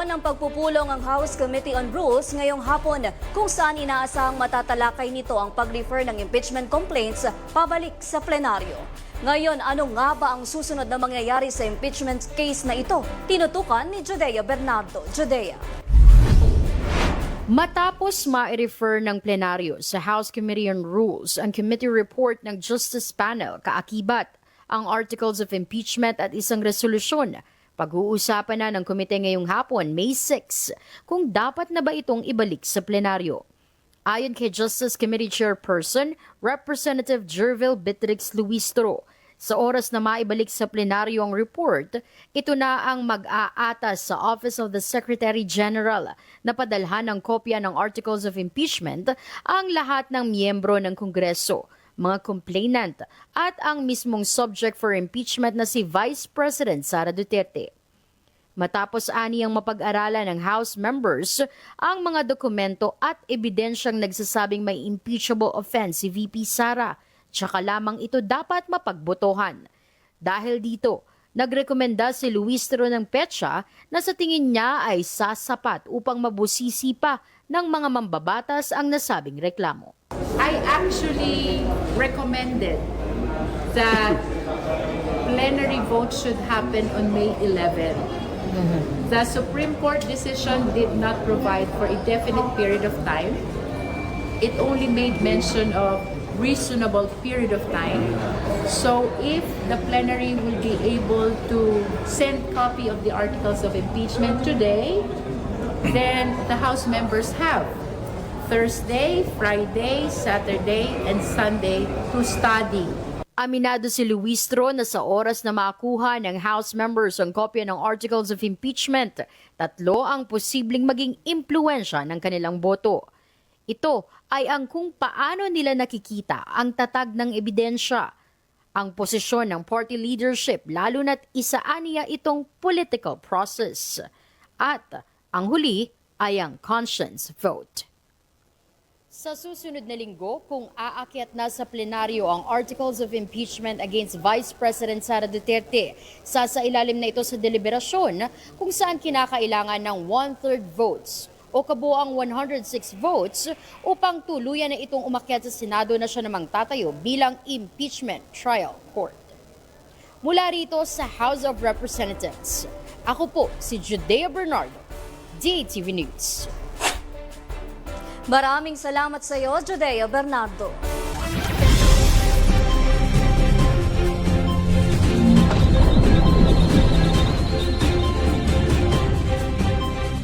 ng pagpupulong ang House Committee on Rules ngayong hapon kung saan inaasahang matatalakay nito ang pag-refer ng impeachment complaints pabalik sa plenaryo. Ngayon, ano nga ba ang susunod na mangyayari sa impeachment case na ito? Tinutukan ni Judea Bernardo. Judea. Matapos ma-refer ng plenaryo sa House Committee on Rules ang committee report ng Justice Panel, kaakibat ang articles of impeachment at isang resolusyon. Pag-uusapan na ng komite ngayong hapon, May 6, kung dapat na ba itong ibalik sa plenaryo. Ayon kay Justice Committee Chairperson, Representative Jervil Bitrix Luistro, sa oras na maibalik sa plenaryo ang report, ito na ang mag-aatas sa Office of the Secretary General na padalhan ng kopya ng Articles of Impeachment ang lahat ng miyembro ng Kongreso, mga complainant at ang mismong subject for impeachment na si Vice President Sara Duterte. Matapos aniyang mapag-aralan ng House members ang mga dokumento at ebidensyang nagsasabing may impeachable offense si VP Sara, tsaka lamang ito dapat mapagbotohan. Dahil dito, nagrekomenda si Luistro ng petsa na sa tingin niya ay sasapat upang mabusisi pa ng mga mambabatas ang nasabing reklamo. I actually recommended that plenary vote should happen on May 11. The Supreme Court decision did not provide for a definite period of time. It only made mention of reasonable period of time. So if the plenary will be able to send copy of the articles of impeachment today, then the House members have Thursday, Friday, Saturday, and Sunday to study. Aminado si Luistro na sa oras na makuha ng House members ang kopya ng Articles of Impeachment, tatlo ang posibleng maging impluensya ng kanilang boto. Ito ay ang kung paano nila nakikita ang tatag ng ebidensya, ang posisyon ng party leadership lalo na't isaan niya itong political process, at ang huli ay ang conscience vote. Sa susunod na linggo, kung aakyat na sa plenaryo ang Articles of Impeachment against Vice President Sara Duterte, sasailalim na ito sa deliberasyon kung saan kinakailangan ng 1/3 votes o kabuang 106 votes upang tuluyan na itong umakyat sa Senado na siya namang tatayo bilang impeachment trial court. Mula rito sa House of Representatives, ako po si Judea Bernardo, DATV News. Maraming salamat sa iyo, Judea Bernardo.